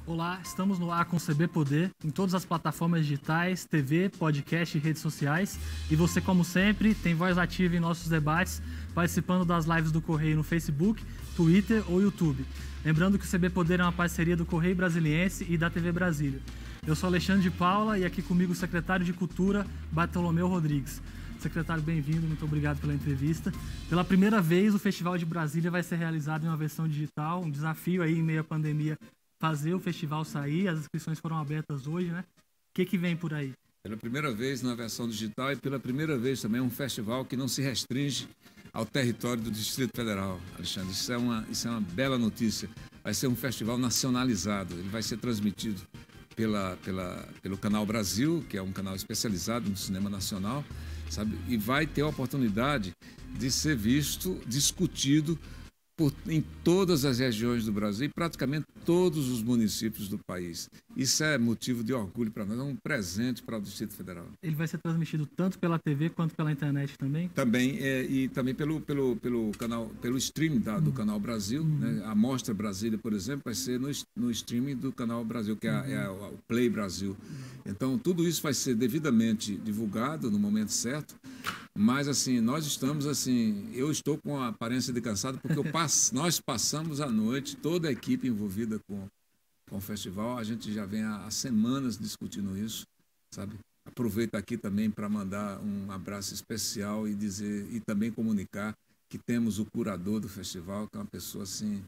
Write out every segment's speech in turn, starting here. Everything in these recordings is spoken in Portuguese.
Olá, estamos no ar com o CB Poder, em todas as plataformas digitais, TV, podcast e redes sociais. E você, como sempre, tem voz ativa em nossos debates, participando das lives do Correio no Facebook, Twitter ou YouTube. Lembrando que o CB Poder é uma parceria do Correio Brasiliense e da TV Brasília. Eu sou Alexandre de Paula e aqui comigo o secretário de Cultura, Bartolomeu Rodrigues. Secretário, bem-vindo, muito obrigado pela entrevista. Pela primeira vez, o Festival de Brasília vai ser realizado em uma versão digital, um desafio aí em meio à pandemia, fazer o festival sair. As inscrições foram abertas hoje, né? O que vem por aí? Pela primeira vez na versão digital e pela primeira vez também um festival que não se restringe ao território do Distrito Federal, Alexandre. Isso é uma bela notícia. Vai ser um festival nacionalizado. Ele vai ser transmitido pelo Canal Brasil, que é um canal especializado no cinema nacional, sabe? E vai ter a oportunidade de ser visto, discutido em todas as regiões do Brasil e praticamente todos os municípios do país. Isso é motivo de orgulho para nós, é um presente para o Distrito Federal. Ele vai ser transmitido tanto pela TV quanto pela internet também? Também, e também pelo canal, pelo streaming do Canal Brasil, né? A Mostra Brasília, por exemplo, vai ser no streaming do Canal Brasil, que é o Play Brasil. Então, tudo isso vai ser devidamente divulgado no momento certo. Mas, assim, eu estou com a aparência de cansado porque nós passamos a noite, toda a equipe envolvida com o festival, a gente já vem há semanas discutindo isso, sabe? Aproveito aqui também para mandar um abraço especial e também comunicar que temos o curador do festival, que é uma pessoa, assim,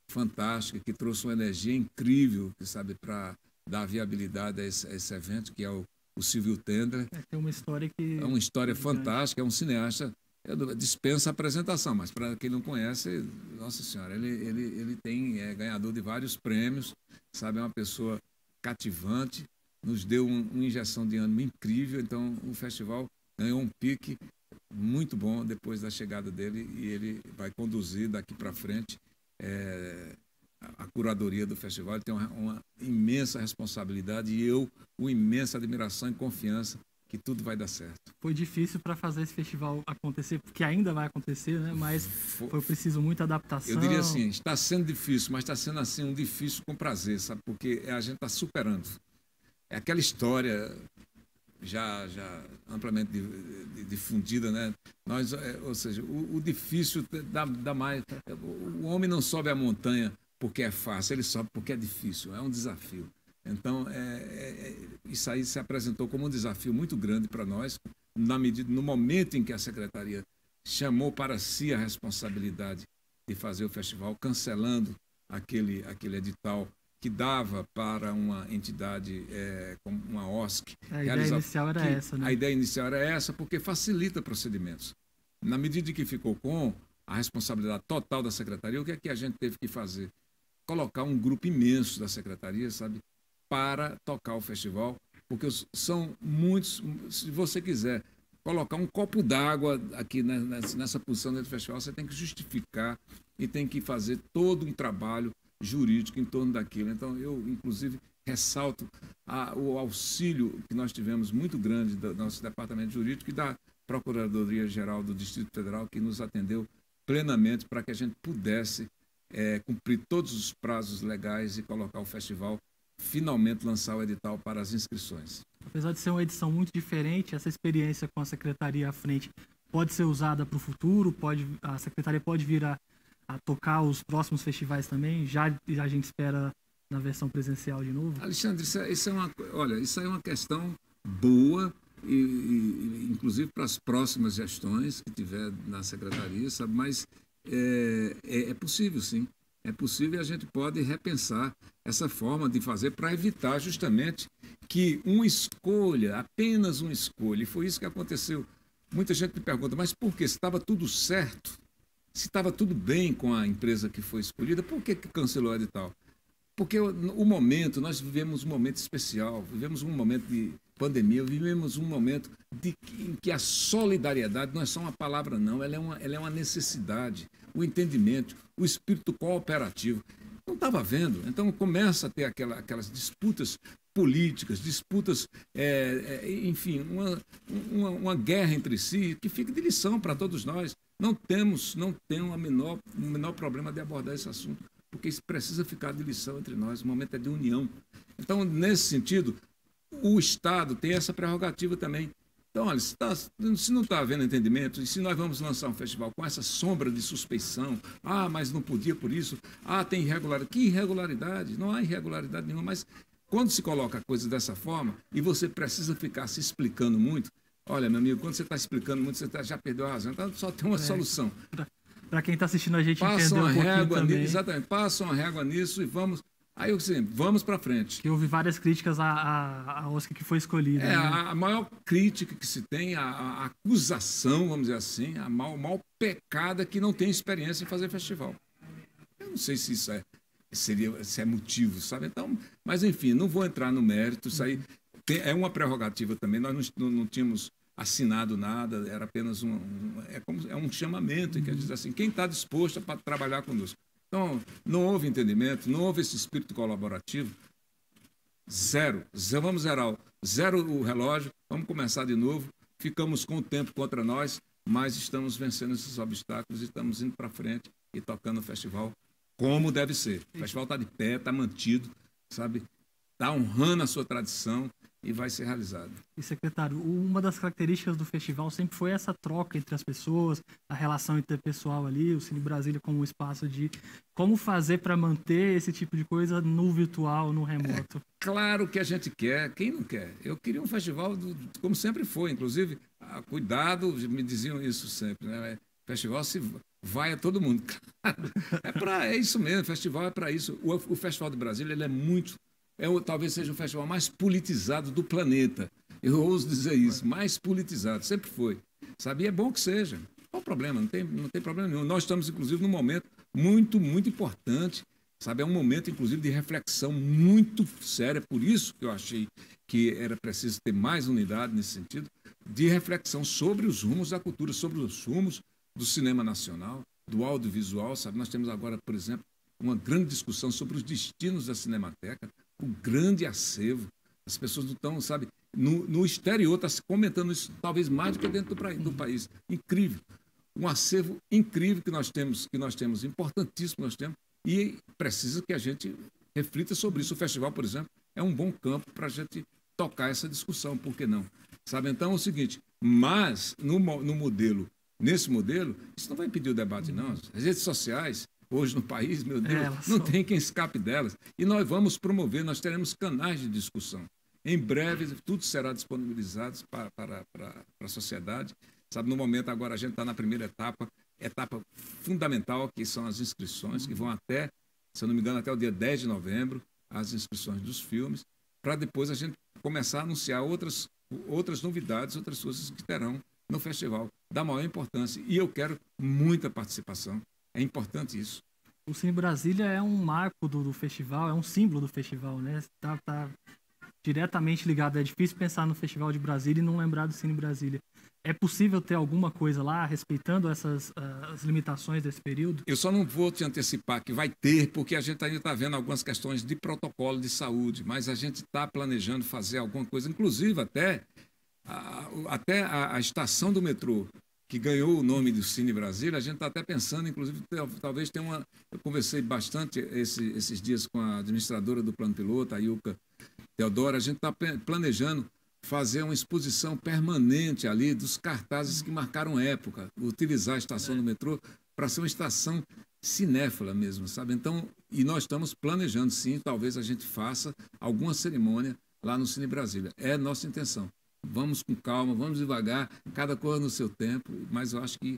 fantástica, que trouxe uma energia incrível, que sabe, para dar viabilidade a esse evento, que é o Silvio Tendler. Tem uma história que... É uma história fantástica, é um cineasta, dispensa a apresentação, mas para quem não conhece, nossa senhora, ele é ganhador de vários prêmios, sabe, é uma pessoa cativante, nos deu uma injeção de ânimo incrível, então o festival ganhou um pique muito bom depois da chegada dele e ele vai conduzir daqui para frente a curadoria do festival. Ele tem uma imensa responsabilidade e uma imensa admiração e confiança que tudo vai dar certo. Foi difícil para fazer esse festival acontecer, porque ainda vai acontecer, né? Mas foi preciso muita adaptação. Eu diria assim, está sendo difícil, mas está sendo assim um difícil com prazer, sabe? Porque a gente está superando. É aquela história já amplamente difundida, né? Ou seja, o difícil dá mais. O homem não sobe a montanha porque é fácil, ele sobe porque é difícil, é um desafio. Então, isso aí se apresentou como um desafio muito grande para nós, no momento em que a Secretaria chamou para si a responsabilidade de fazer o festival, cancelando aquele edital que dava para uma entidade como uma OSC. A ideia inicial era essa, né? A ideia inicial era essa porque facilita procedimentos. Na medida que ficou com a responsabilidade total da Secretaria, o que é que a gente teve que fazer? Colocar um grupo imenso da Secretaria, sabe, para tocar o festival, porque são muitos, se você quiser colocar um copo d'água aqui nessa posição do festival, você tem que justificar e tem que fazer todo um trabalho jurídico em torno daquilo. Então, eu, inclusive, ressalto o auxílio que nós tivemos muito grande do nosso departamento jurídico e da Procuradoria-Geral do Distrito Federal, que nos atendeu plenamente para que a gente pudesse cumprir todos os prazos legais e colocar o festival, finalmente lançar o edital para as inscrições. Apesar de ser uma edição muito diferente, essa experiência com a Secretaria à frente pode ser usada para o futuro, a Secretaria pode vir a tocar os próximos festivais também, já a gente espera na versão presencial de novo? Alexandre, isso é uma questão boa, e inclusive para as próximas gestões que tiver na Secretaria, sabe? Mas é possível, sim. É possível e a gente pode repensar essa forma de fazer para evitar justamente que apenas uma escolha, e foi isso que aconteceu. Muita gente me pergunta, mas por quê? Se estava tudo certo, se estava tudo bem com a empresa que foi escolhida, por que cancelou o edital? Porque nós vivemos um momento especial, vivemos um momento de pandemia, vivemos um momento em que a solidariedade não é só uma palavra, não, ela é uma necessidade, o entendimento, o espírito cooperativo. Não estava vendo, então começa a ter aquelas disputas políticas, disputas, enfim, uma guerra entre si, que fica de lição para todos nós. Não tem o menor problema de abordar esse assunto porque isso precisa ficar de lição entre nós, o momento é de união. Então, nesse sentido, o Estado tem essa prerrogativa também. Então, olha, se não está havendo entendimento, e se nós vamos lançar um festival com essa sombra de suspeição, mas não podia por isso, tem irregularidade. Que irregularidade? Não há irregularidade nenhuma, mas quando se coloca a coisa dessa forma, e você precisa ficar se explicando muito, olha, meu amigo, quando você está explicando muito, você já perdeu a razão, então só tem uma solução. Para quem está assistindo a gente entender um pouquinho também. Exatamente, passa uma régua nisso e vamos... Aí eu disse, vamos para frente. Que houve várias críticas à Oscar que foi escolhida. Né? A maior crítica que se tem, a acusação, vamos dizer assim, o maior pecado é que não tem experiência em fazer festival. Eu não sei se isso se é motivo, sabe? Então, mas enfim, não vou entrar no mérito, isso aí é uma prerrogativa também, nós não tínhamos assinado nada, era apenas um chamamento, que diz assim, quem está disposto para trabalhar conosco. Então, não houve entendimento, não houve esse espírito colaborativo. Zero. Vamos zerar o relógio, vamos começar de novo. Ficamos com o tempo contra nós, mas estamos vencendo esses obstáculos e estamos indo para frente e tocando o festival como deve ser. O festival está de pé, está mantido, sabe? Está honrando a sua tradição e vai ser realizado. E, secretário, uma das características do festival sempre foi essa troca entre as pessoas, a relação interpessoal ali, o Cine Brasília como um espaço de como fazer para manter esse tipo de coisa no virtual, no remoto. Claro que a gente quer, quem não quer? Eu queria um festival como sempre foi, inclusive, cuidado, me diziam isso sempre, né? Festival se vai a todo mundo. É isso mesmo, festival é para isso. O Festival de Brasília ele é muito... talvez seja o festival mais politizado do planeta. Eu ouso dizer isso, mais politizado, sempre foi. Sabe? E é bom que seja. Qual o problema? Não tem problema nenhum. Nós estamos, inclusive, num momento muito, muito importante. Sabe? É um momento, inclusive, de reflexão muito séria. Por isso que eu achei que era preciso ter mais unidade nesse sentido, de reflexão sobre os rumos da cultura, sobre os rumos do cinema nacional, do audiovisual. Sabe? Nós temos agora, por exemplo, uma grande discussão sobre os destinos da Cinemateca, o grande acervo. As pessoas não estão, sabe, no exterior está se comentando isso, talvez mais do que dentro do país. Incrível. Um acervo incrível que nós temos, importantíssimo que nós temos, e precisa que a gente reflita sobre isso. O festival, por exemplo, é um bom campo para a gente tocar essa discussão, por que não? Sabe, então é o seguinte, mas nesse modelo, isso não vai impedir o debate, não. As redes sociais, hoje no país, meu Deus, não tem quem escape delas. E nós vamos promover, nós teremos canais de discussão. Em breve, tudo será disponibilizado para a sociedade. Sabe, no momento, agora a gente está na primeira etapa fundamental, que são as inscrições, que vão até, se eu não me engano, até o dia 10 de novembro, as inscrições dos filmes, para depois a gente começar a anunciar outras novidades, outras coisas que terão no festival, da maior importância. E eu quero muita participação. É importante isso. O Cine Brasília é um marco do festival, é um símbolo do festival, né? Tá diretamente ligado. É difícil pensar no Festival de Brasília e não lembrar do Cine Brasília. É possível ter alguma coisa lá, respeitando as limitações desse período? Eu só não vou te antecipar que vai ter, porque a gente ainda está vendo algumas questões de protocolo de saúde, mas a gente está planejando fazer alguma coisa, inclusive até a estação do metrô, que ganhou o nome do Cine Brasília, a gente está até pensando, inclusive, talvez tenha uma... Eu conversei bastante esses dias com a administradora do Plano Piloto, a Ilka Teodora, a gente está planejando fazer uma exposição permanente ali dos cartazes que marcaram época, utilizar a estação do metrô para ser uma estação cinéfila mesmo, sabe? Então, e nós estamos planejando, sim, talvez a gente faça alguma cerimônia lá no Cine Brasília. É nossa intenção. Vamos com calma, vamos devagar, cada coisa no seu tempo, mas eu acho que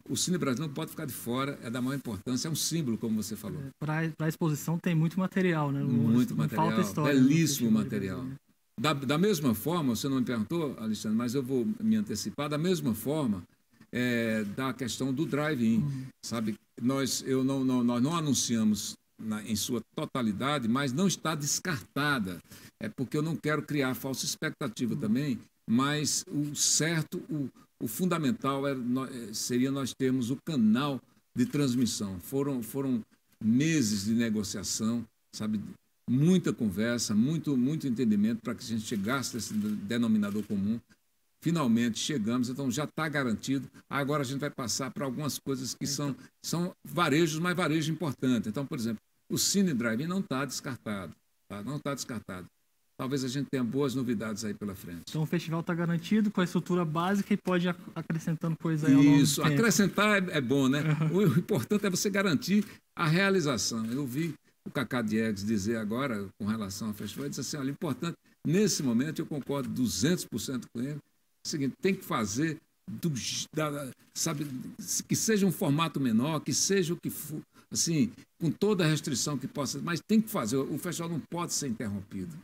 o Cine Brasília não pode ficar de fora, é da maior importância, é um símbolo, como você falou. Para a exposição tem muito material, né? Muito material, falta história, belíssimo material. Da mesma forma, você não me perguntou, Alexandre, mas eu vou me antecipar, da mesma forma, da questão do drive-in, sabe? Nós não anunciamos em sua totalidade, mas não está descartada. É porque eu não quero criar falsa expectativa também, mas o fundamental seria nós termos o canal de transmissão. Foram meses de negociação, sabe? Muita conversa, muito entendimento para que a gente chegasse a esse denominador comum. finalmente chegamos, então já está garantido. Agora a gente vai passar para algumas coisas que são varejos, mas varejo importante. Então, por exemplo, o Cine Drive-In não está descartado, tá? Não está descartado. Talvez a gente tenha boas novidades aí pela frente. Então o festival está garantido com a estrutura básica e pode ir acrescentando coisa aí ao longo do Isso, tempo. acrescentar é bom, né? O importante é você garantir a realização. Eu vi o Cacá Diegues dizer agora, com relação ao festival, ele disse assim, olha, importante, nesse momento, eu concordo 200% com ele, é o seguinte, tem que fazer, sabe, que seja um formato menor, que seja o que for, assim, com toda a restrição que possa, mas tem que fazer, o festival não pode ser interrompido,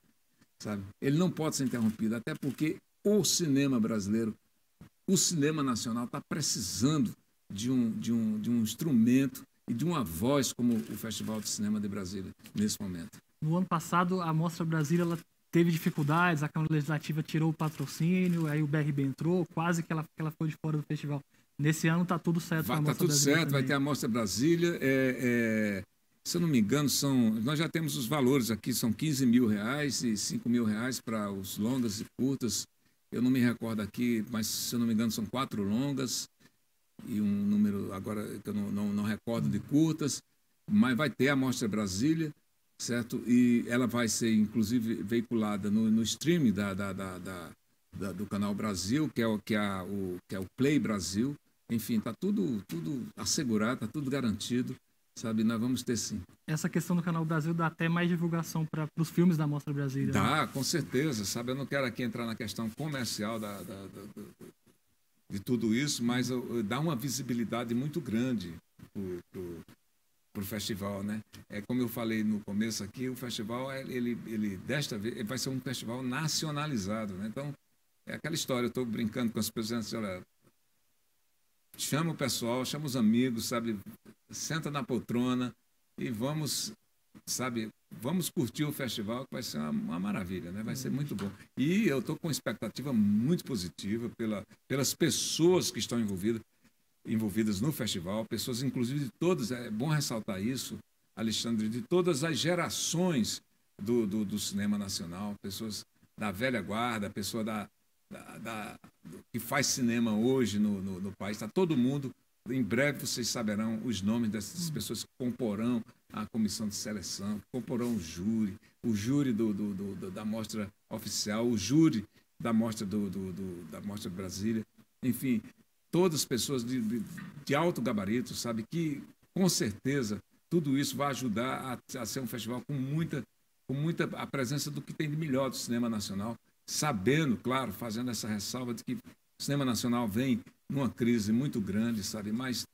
sabe? Ele não pode ser interrompido, até porque o cinema brasileiro, o cinema nacional está precisando de um instrumento e de uma voz como o Festival de Cinema de Brasília, nesse momento. No ano passado, a Mostra Brasília ela teve dificuldades, a Câmara Legislativa tirou o patrocínio, aí o BRB entrou, quase que ela foi de fora do festival. Nesse ano está tudo certo. Está tudo certo, vai ter a Mostra Brasília. Se eu não me engano, nós já temos os valores aqui, são R$15 mil e R$5 mil para os longas e curtas. Eu não me recordo aqui, mas se eu não me engano, são 4 longas e um número, agora que eu não recordo, de curtas, mas vai ter a Mostra Brasília, certo? E ela vai ser, inclusive, veiculada no streaming do Canal Brasil, que é o Play Brasil. Enfim, está tudo assegurado, está tudo garantido, sabe? Nós vamos ter sim. Essa questão do Canal Brasil dá até mais divulgação para os filmes da Mostra Brasília. Dá, né? Com certeza, sabe? Eu não quero aqui entrar na questão comercial de tudo isso, mas dá uma visibilidade muito grande para o festival, né? Como eu falei no começo aqui, o festival, ele desta vez, ele vai ser um festival nacionalizado, né? Então, é aquela história, eu estou brincando com as pessoas, olha, chama o pessoal, chama os amigos, sabe? Senta na poltrona e vamos curtir o festival, que vai ser uma maravilha, né? Vai ser muito bom. E eu estou com uma expectativa muito positiva pelas pessoas que estão envolvidas no festival, pessoas, inclusive, de todas, é bom ressaltar isso, Alexandre, de todas as gerações do cinema nacional, pessoas da velha guarda, pessoa que faz cinema hoje no país, está todo mundo. Em breve vocês saberão os nomes dessas pessoas que comporão a comissão de seleção, que comporão o júri da mostra oficial, o júri da mostra da Mostra de Brasília, enfim, todas pessoas de alto gabarito, sabe, que com certeza tudo isso vai ajudar a ser um festival com muita a presença do que tem de melhor do cinema nacional, sabendo, claro, fazendo essa ressalva de que o cinema nacional vem numa crise muito grande, sabe? Mas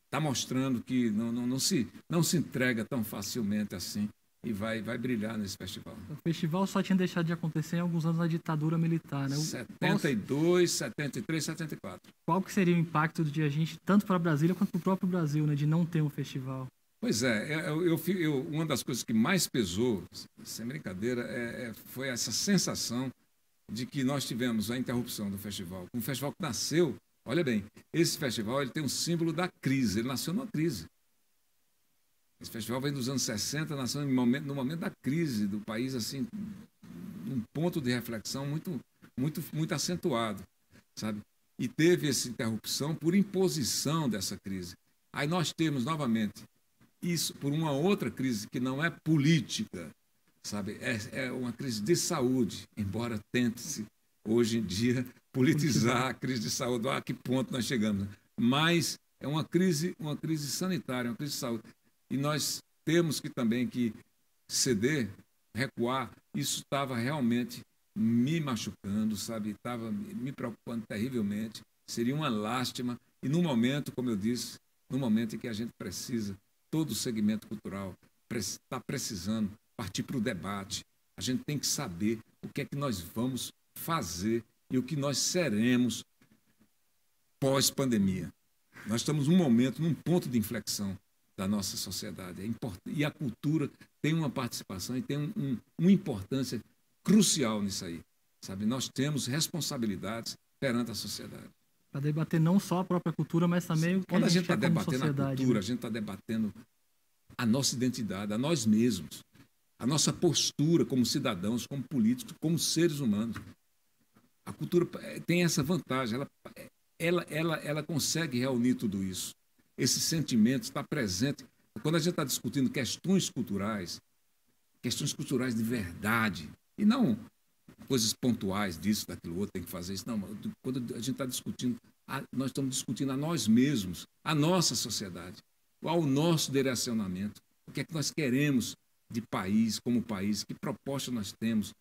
está mostrando que não se entrega tão facilmente assim e vai brilhar nesse festival. O festival só tinha deixado de acontecer em alguns anos da ditadura militar, né? 72, 73, 74. Qual que seria o impacto de a gente, tanto para Brasília quanto para o próprio Brasil, né, de não ter um festival? Pois é, uma das coisas que mais pesou, sem brincadeira, foi essa sensação de que nós tivemos a interrupção do festival. Um festival que nasceu, olha bem, esse festival ele tem um símbolo da crise, ele nasceu numa crise. Esse festival vem dos anos 60, nasceu no momento da crise do país, assim, um ponto de reflexão muito acentuado, sabe? E teve essa interrupção por imposição dessa crise. Aí nós temos, novamente, isso por uma outra crise que não é política, sabe? É uma crise de saúde, embora tente-se, hoje em dia, politizar a crise de saúde, a que ponto nós chegamos. Mas é uma crise sanitária, uma crise de saúde. E nós temos também que ceder, recuar. Isso estava realmente me machucando, sabe? Estava me preocupando terrivelmente. Seria uma lástima. E no momento, como eu disse, no momento em que a gente precisa, todo o segmento cultural está precisando partir para o debate. A gente tem que saber o que é que nós vamos fazer e o que nós seremos pós-pandemia. Nós estamos num ponto de inflexão da nossa sociedade. E a cultura tem uma participação e tem uma importância crucial nisso aí. Sabe? Nós temos responsabilidades perante a sociedade. Para debater não só a própria cultura, mas também o que quando a gente está debatendo a cultura, a gente está debatendo a nossa identidade, a nós mesmos, a nossa postura como cidadãos, como políticos, como seres humanos. A cultura tem essa vantagem, ela consegue reunir tudo isso. Esse sentimento está presente. Quando a gente está discutindo questões culturais de verdade, e não coisas pontuais disso, daquilo outro, tem que fazer isso. Não, quando a gente está discutindo, nós estamos discutindo a nós mesmos, a nossa sociedade, qual o nosso direcionamento, o que é que nós queremos de país, como país, que proposta nós temos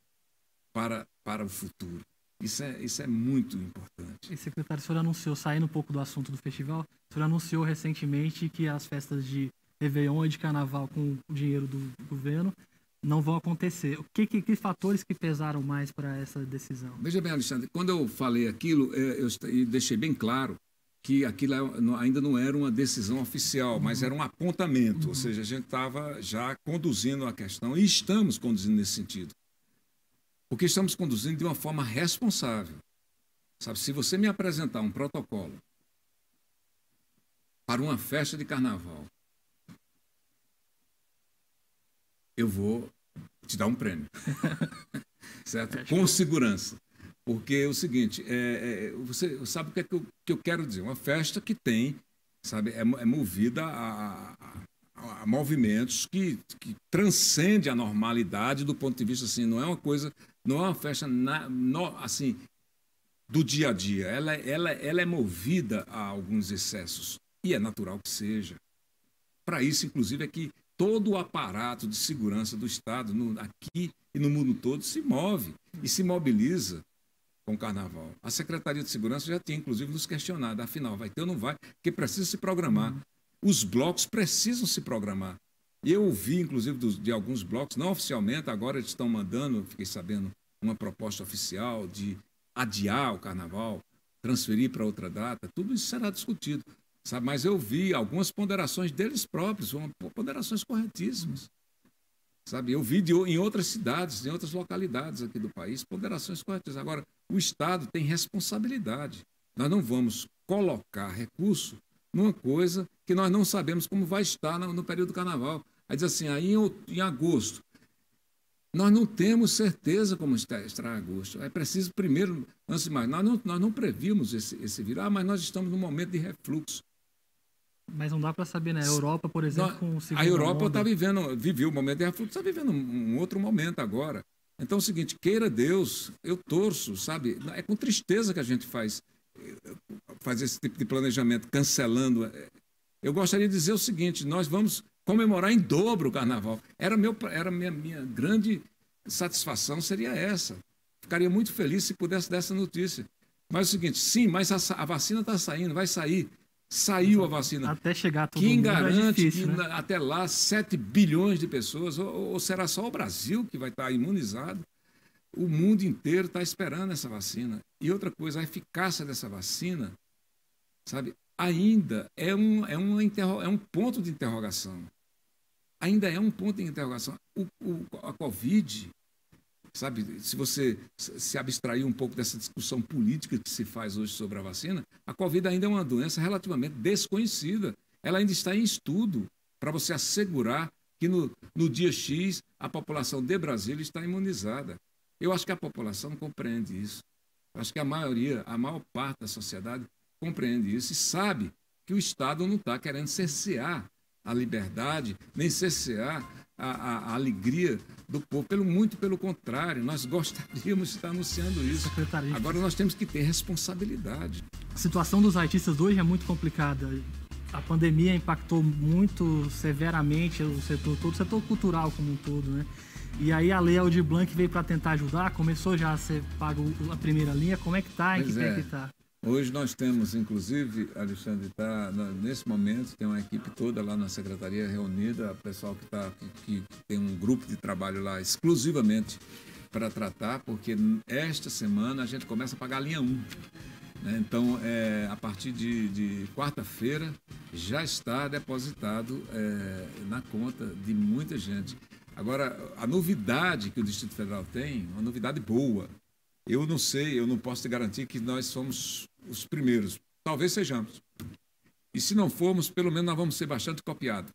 para o futuro. Isso é muito importante. E, secretário, o senhor anunciou, saindo um pouco do assunto do festival, o senhor anunciou recentemente que as festas de Réveillon e de Carnaval com o dinheiro do governo não vão acontecer. Que fatores que pesaram mais para essa decisão? Veja bem, Alexandre, quando eu falei aquilo, eu deixei bem claro que aquilo ainda não era uma decisão oficial, mas era um apontamento, ou seja, a gente estava já conduzindo a questão, e estamos conduzindo nesse sentido. Porque estamos conduzindo de uma forma responsável. Sabe, se você me apresentar um protocolo para uma festa de carnaval, eu vou te dar um prêmio. Certo? Com segurança. Porque é o seguinte, você sabe o que, que eu quero dizer? Uma festa que tem, sabe, é movida a movimentos que transcende a normalidade do ponto de vista, assim, não é uma coisa, não é uma festa assim, do dia a dia. Ela é movida a alguns excessos. E é natural que seja. Para isso, inclusive, é que todo o aparato de segurança do Estado, aqui e no mundo todo, se move e se mobiliza com o Carnaval. A Secretaria de Segurança já tinha, inclusive, nos questionado, afinal, vai ter ou não vai, porque precisa se programar. Os blocos precisam se programar. E eu ouvi, inclusive, de alguns blocos, não oficialmente, agora eles estão mandando, fiquei sabendo, uma proposta oficial de adiar o Carnaval, transferir para outra data, tudo isso será discutido. Sabe? Mas eu vi algumas ponderações deles próprios, ponderações corretíssimas. Sabe? Eu vi em outras cidades, em outras localidades aqui do país, ponderações corretíssimas. Agora, o Estado tem responsabilidade. Nós não vamos colocar recurso numa coisa que nós não sabemos como vai estar no período do Carnaval. Aí diz assim, aí em agosto, nós não temos certeza como estará agosto. É preciso primeiro, antes de mais, nós não prevíamos esse vírus, mas nós estamos num momento de refluxo. Mas não dá para saber, né? A Europa, por exemplo, com o segundo a Europa viveu o momento de refluxo, está vivendo um outro momento agora. Então é o seguinte, queira Deus, eu torço, sabe? É com tristeza que a gente faz esse tipo de planejamento, cancelando. Eu gostaria de dizer o seguinte, nós vamos comemorar em dobro o Carnaval. Minha grande satisfação seria essa. Ficaria muito feliz se pudesse dar essa notícia. Mas é o seguinte, sim, mas a vacina está saindo, vai sair. Saiu a vacina. Até chegar todo Quem mundo garante é difícil, que né? até lá 7 bilhões de pessoas, ou será só o Brasil que vai estar imunizado? O mundo inteiro está esperando essa vacina. E outra coisa, a eficácia dessa vacina, sabe, ainda é um ponto de interrogação. Ainda é um ponto de interrogação. A Covid, sabe, se você se abstrair um pouco dessa discussão política que se faz hoje sobre a vacina, a Covid ainda é uma doença relativamente desconhecida. Ela ainda está em estudo para você assegurar que no dia X a população de Brasília está imunizada. Eu acho que a população não compreende isso. Eu acho que a maior parte da sociedade compreende isso e sabe que o Estado não está querendo cercear a liberdade, nem cercear a alegria do povo. Muito pelo contrário, nós gostaríamos de estar anunciando isso. Agora nós temos que ter responsabilidade. A situação dos artistas hoje é muito complicada. A pandemia impactou muito severamente todo o setor cultural como um todo, né? E aí a Lei Aldir Blanc veio para tentar ajudar, começou já a ser pago a primeira linha. Como é que está? Em que pé que está? Hoje nós temos, inclusive, Alexandre, nesse momento, tem uma equipe toda lá na Secretaria reunida, pessoal que tem um grupo de trabalho lá exclusivamente para tratar, porque esta semana a gente começa a pagar a linha 1. Né? Então, a partir de quarta-feira, já está depositado na conta de muita gente. Agora, a novidade que o Distrito Federal tem, uma novidade boa. Eu não sei, eu não posso te garantir que nós somos os primeiros. Talvez sejamos. E se não formos, pelo menos nós vamos ser bastante copiados.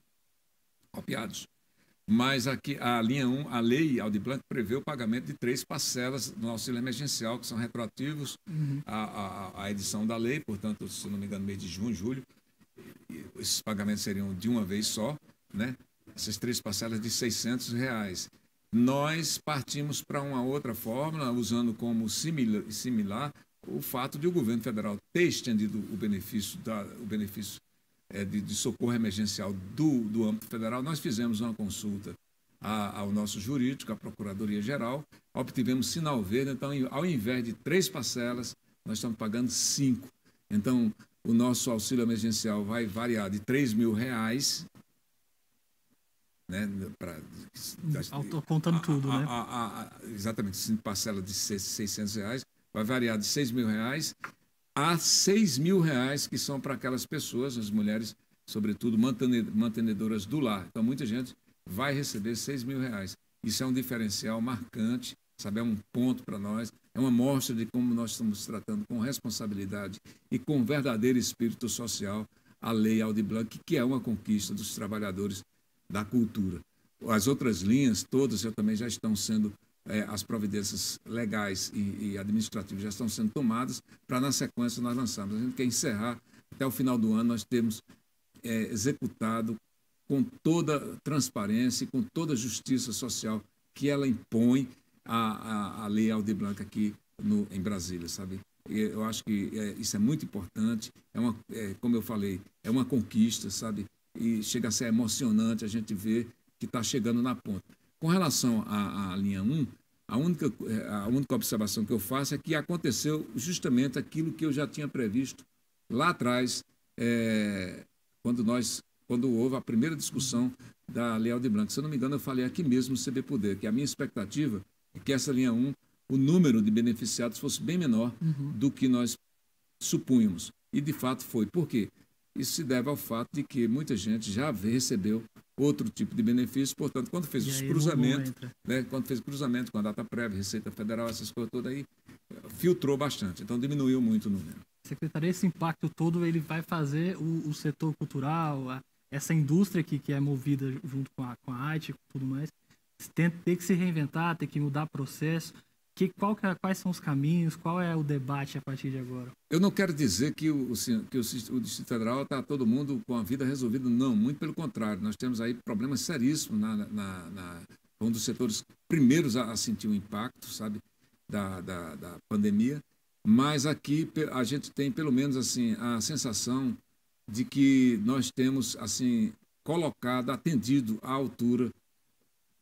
Mas aqui a linha 1, a lei Aldir Blanc prevê o pagamento de 3 parcelas no auxílio emergencial, que são retroativos à edição da lei, portanto, se não me engano, mês de junho, julho, esses pagamentos seriam de uma vez só, né? Essas 3 parcelas de R$ 600. Nós partimos para uma outra fórmula, usando como similar o fato de o governo federal ter estendido o benefício, de socorro emergencial do âmbito federal. Nós fizemos uma consulta ao nosso jurídico, à Procuradoria-Geral, obtivemos sinal verde, então, ao invés de 3 parcelas, nós estamos pagando 5. Então, o nosso auxílio emergencial vai variar de R$ 3.000, né, Estou contando tudo, né? Exatamente, 5 parcelas de R$ 600, vai variar de R$ 6.000 a R$ 6.000, que são para aquelas pessoas, as mulheres, sobretudo mantenedoras do lar. Então, muita gente vai receber R$ 6.000. Isso é um diferencial marcante, sabe? É um ponto para nós, é uma mostra de como nós estamos tratando com responsabilidade e com verdadeiro espírito social a Lei Aldir Blanc, que é uma conquista dos trabalhadores da cultura. As outras linhas, todas, também já estão sendo as providências legais e administrativas já estão sendo tomadas para, na sequência, nós lançarmos. A gente quer encerrar, até o final do ano, nós temos executado com toda transparência e com toda a justiça social que ela impõe a Lei Aldir Blanc aqui em Brasília, sabe? Eu acho que isso é muito importante, como eu falei, é uma conquista, sabe? E chega a ser emocionante a gente ver que está chegando na ponta. Com relação à linha 1, a única observação que eu faço é que aconteceu justamente aquilo que eu já tinha previsto lá atrás, quando houve a primeira discussão da Lei Aldir Blanc. Se eu não me engano, eu falei aqui mesmo no CB Poder, que a minha expectativa é que essa linha 1, o número de beneficiados fosse bem menor do que nós supunhamos. E, de fato, foi. Por quê? Isso se deve ao fato de que muita gente já recebeu outro tipo de benefício, portanto, quando fez os cruzamentos, né, quando fez cruzamento com a data prévia, Receita Federal, essas coisas todas aí, filtrou bastante, então diminuiu muito o número. Secretário, esse impacto todo ele vai fazer o setor cultural, essa indústria que é movida junto com a arte e tudo mais, ter que se reinventar, ter que mudar processo. Quais são os caminhos, qual é o debate a partir de agora? Eu não quero dizer que o Distrito Federal está todo mundo com a vida resolvida, não, muito pelo contrário. Nós temos aí problemas seríssimos um dos setores primeiros a sentir o impacto, sabe, da pandemia, mas aqui a gente tem pelo menos assim a sensação de que nós temos assim colocado, atendido à altura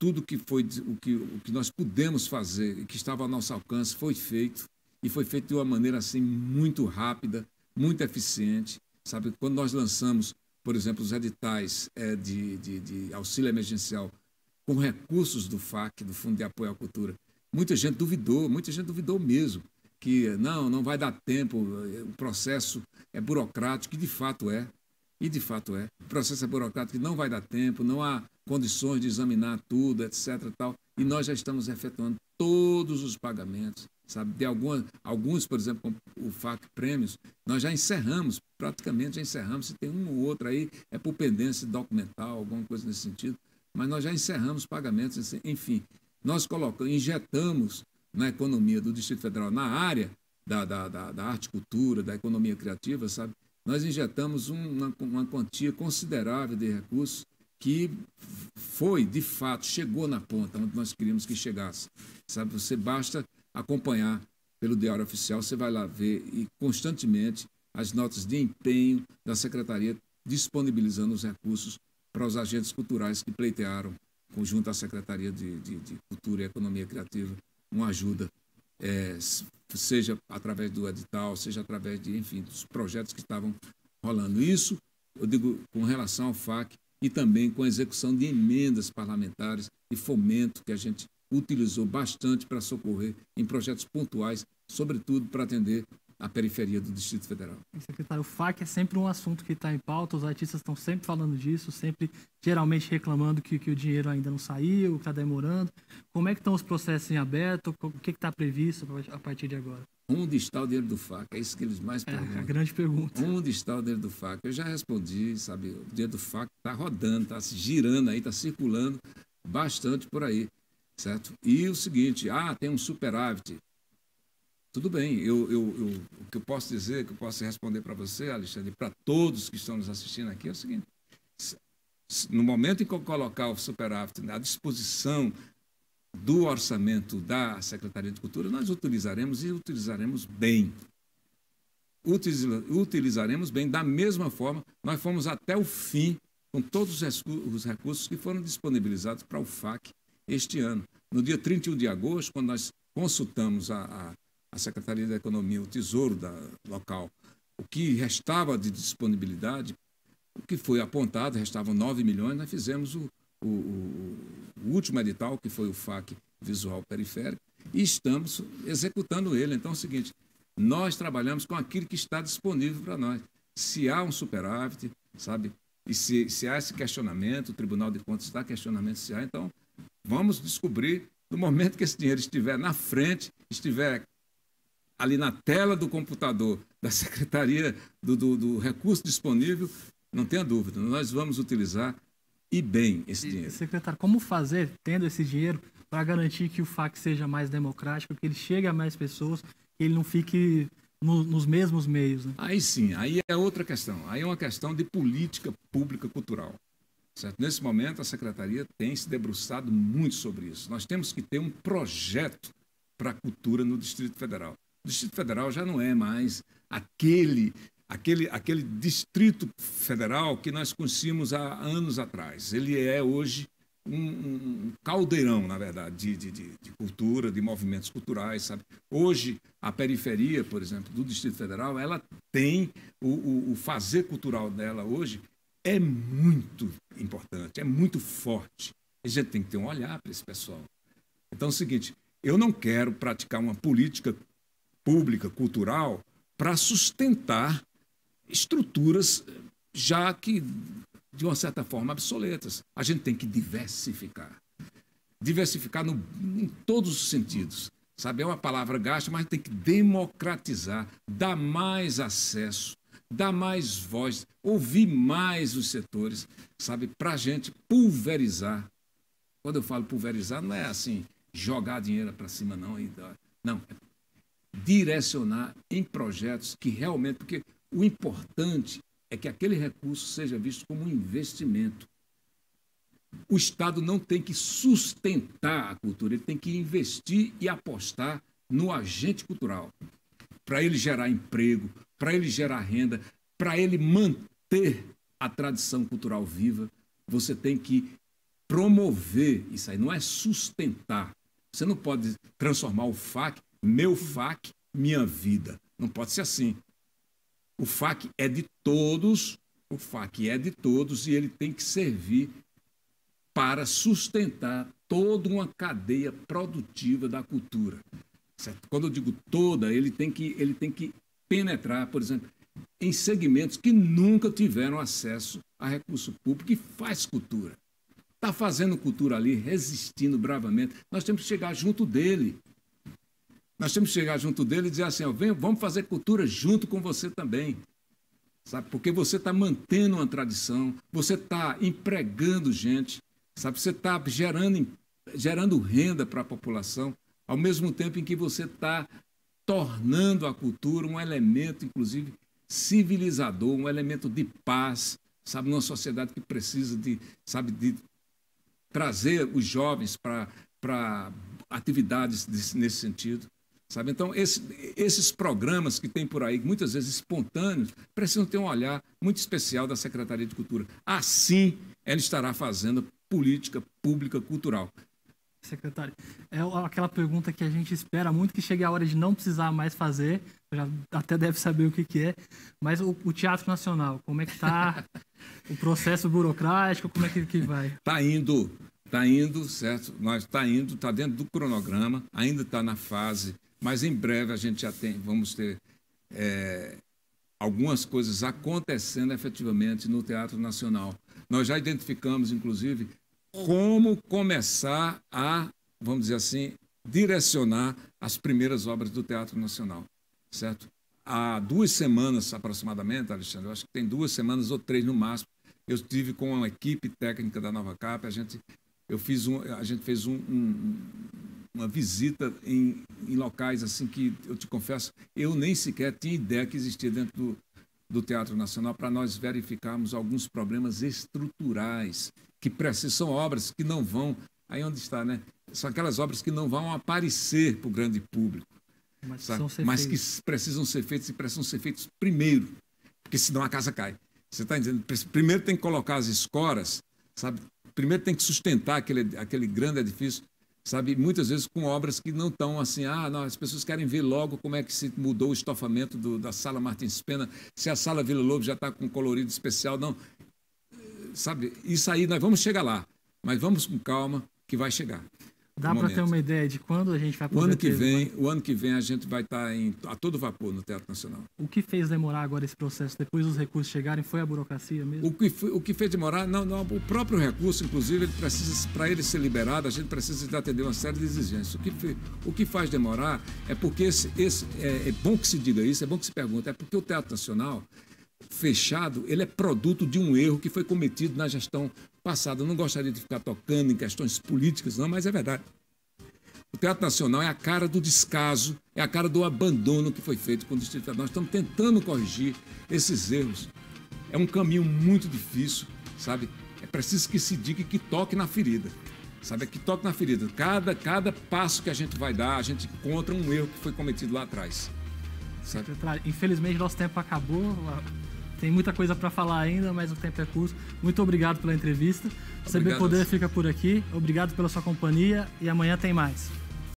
tudo que foi o que nós pudemos fazer e que estava ao nosso alcance foi feito, e foi feito de uma maneira assim muito rápida, muito eficiente, sabe? Quando nós lançamos, por exemplo, os editais de auxílio emergencial com recursos do FAC, do Fundo de Apoio à Cultura, muita gente duvidou mesmo, que não vai dar tempo, o processo é burocrático, e de fato é. O processo é burocrático, não vai dar tempo, não há condições de examinar tudo, etc. Tal, e nós já estamos efetuando todos os pagamentos, sabe? De alguns, por exemplo, como o FAC Prêmios, nós praticamente já encerramos, se tem um ou outro aí, é por pendência documental, alguma coisa nesse sentido, mas nós já encerramos pagamentos, enfim, nós injetamos na economia do Distrito Federal, na área da arte e cultura, da economia criativa, sabe? Nós injetamos uma quantia considerável de recursos que foi, de fato, chegou na ponta onde nós queríamos que chegasse. Sabe, você basta acompanhar pelo Diário Oficial, você vai lá ver e constantemente as notas de empenho da Secretaria disponibilizando os recursos para os agentes culturais que pleitearam, conjunto à Secretaria de Cultura e Economia Criativa, uma ajuda, seja através do edital, seja através dos projetos que estavam rolando. Isso, eu digo, com relação ao FAC e também com a execução de emendas parlamentares e fomento que a gente utilizou bastante para socorrer em projetos pontuais, sobretudo para atender a periferia do Distrito Federal. Secretário, o FAC é sempre um assunto que está em pauta, os artistas estão sempre falando disso, sempre geralmente reclamando que o dinheiro ainda não saiu, que está demorando. Como é que estão os processos em aberto? O que está previsto a partir de agora? Onde está o dinheiro do FAC? É isso que eles mais perguntam. É a grande pergunta. Onde está o dinheiro do FAC? Eu já respondi, sabe, o dinheiro do FAC está rodando, está girando aí, está circulando, bastante por aí, certo? E o seguinte, tem um superávit. Tudo bem, o que eu posso dizer, que eu posso responder para você, Alexandre, para todos que estão nos assistindo aqui, é o seguinte: no momento em que eu colocar o superávit à disposição do orçamento da Secretaria de Cultura, nós utilizaremos e utilizaremos bem. Utilizaremos bem, da mesma forma, nós fomos até o fim com todos os recursos que foram disponibilizados para o FAC este ano. No dia 31 de agosto, quando nós consultamos a Secretaria da Economia, o Tesouro local, o que restava de disponibilidade, o que foi apontado, restavam 9 milhões, nós fizemos o último edital, que foi o FAC Visual Periférico, e estamos executando ele. Então é o seguinte, nós trabalhamos com aquilo que está disponível para nós. Se há um superávit, sabe, e se há esse questionamento, o Tribunal de Contas está questionamento se há, então vamos descobrir, no momento que esse dinheiro estiver na frente, estiver ali na tela do computador da Secretaria do recurso disponível, não tenha dúvida, nós vamos utilizar e bem esse dinheiro. Secretário, como fazer, tendo esse dinheiro, para garantir que o FAC seja mais democrático, que ele chegue a mais pessoas, que ele não fique nos mesmos meios? Né? Aí sim, aí é outra questão. Aí é uma questão de política pública cultural. Certo? Nesse momento, a Secretaria tem se debruçado muito sobre isso. Nós temos que ter um projeto para a cultura no Distrito Federal. O Distrito Federal já não é mais aquele Distrito Federal que nós conhecíamos há anos atrás. Ele é hoje um caldeirão, na verdade, de cultura, de movimentos culturais, sabe? Hoje, a periferia, por exemplo, do Distrito Federal, ela tem o fazer cultural dela hoje é muito importante, é muito forte. A gente tem que ter um olhar para esse pessoal. Então é o seguinte, eu não quero praticar uma política pública, cultural, para sustentar estruturas já que, de uma certa forma, obsoletas. A gente tem que diversificar. Diversificar em todos os sentidos. Sabe, é uma palavra gasta, mas tem que democratizar, dar mais acesso, dar mais voz, ouvir mais os setores, sabe, para a gente pulverizar. Quando eu falo pulverizar, não é assim, jogar dinheiro para cima, não. Não, é direcionar em projetos que realmente... Porque o importante é que aquele recurso seja visto como um investimento. O Estado não tem que sustentar a cultura, ele tem que investir e apostar no agente cultural, para ele gerar emprego, para ele gerar renda, para ele manter a tradição cultural viva. Você tem que promover isso aí, não é sustentar. Você não pode transformar o FAC, meu FAC, minha vida. Não pode ser assim. O FAC é de todos, e ele tem que servir para sustentar toda uma cadeia produtiva da cultura. Certo? Quando eu digo toda, ele tem que penetrar, por exemplo, em segmentos que nunca tiveram acesso a recurso público e faz cultura. Está fazendo cultura ali, resistindo bravamente. Nós temos que chegar junto dele. Nós temos que chegar junto dele e dizer assim, ó, vamos fazer cultura junto com você também. Sabe? Porque você está mantendo uma tradição, você está empregando gente, sabe? Você está gerando renda para a população, ao mesmo tempo em que você está tornando a cultura um elemento, inclusive, civilizador, um elemento de paz, sabe? Numa sociedade que precisa de trazer os jovens para atividades nesse sentido. Sabe? Então, esses programas que tem por aí, muitas vezes espontâneos, precisam ter um olhar muito especial da Secretaria de Cultura. Assim, ela estará fazendo política pública cultural. Secretário, é aquela pergunta que a gente espera muito que chegue a hora de não precisar mais fazer, já até deve saber o que é, mas o Teatro Nacional, como é que está o processo burocrático, como é que vai? Está indo, certo? Está dentro do cronograma, ainda está na fase, mas em breve a gente já vamos ter algumas coisas acontecendo efetivamente no Teatro Nacional. Nós já identificamos, inclusive, como começar a, vamos dizer assim, direcionar as primeiras obras do Teatro Nacional, certo? Há 2 semanas aproximadamente, Alexandre, eu acho que tem 2 semanas ou 3 no máximo, eu estive com uma equipe técnica da Nova Cap, a gente a gente fez uma visita em locais assim que, eu te confesso, eu nem sequer tinha ideia que existia dentro do Teatro Nacional, para nós verificarmos alguns problemas estruturais, que são obras que não vão, aí onde está, né? São aquelas obras que não vão aparecer para o grande público, mas que precisam ser feitas e precisam ser feitos primeiro, porque senão a casa cai. Você está entendendo? Primeiro tem que colocar as escoras, sabe? Primeiro tem que sustentar aquele grande edifício, sabe? Muitas vezes com obras que não estão assim, não, as pessoas querem ver logo como é que se mudou o estofamento da Sala Martins Pena, se a Sala Vila Lobos já está com colorido especial, não. Sabe? Isso aí, nós vamos chegar lá, mas vamos com calma que vai chegar. Dá para ter uma ideia de quando a gente vai poder O ano que vem a gente vai estar a todo vapor no Teatro Nacional. O que fez demorar agora esse processo, depois dos recursos chegarem, foi a burocracia mesmo? O que fez demorar, não, o próprio recurso, inclusive, para ele ser liberado, a gente precisa atender uma série de exigências. O que faz demorar é porque é bom que se diga isso, é bom que se pergunte, é porque o Teatro Nacional fechado, ele é produto de um erro que foi cometido na gestão passada. Eu não gostaria de ficar tocando em questões políticas, não, mas é verdade. O Teatro Nacional é a cara do descaso, é a cara do abandono que foi feito com o Distrito Federal. Nós estamos tentando corrigir esses erros. É um caminho muito difícil, sabe? É preciso que se diga que toque na ferida, sabe? Que toque na ferida. Cada passo que a gente vai dar, a gente encontra um erro que foi cometido lá atrás. Sabe? Infelizmente, nosso tempo acabou. Tem muita coisa para falar ainda, mas o tempo é curto. Muito obrigado pela entrevista. O CB Poder fica por aqui. Obrigado pela sua companhia e amanhã tem mais.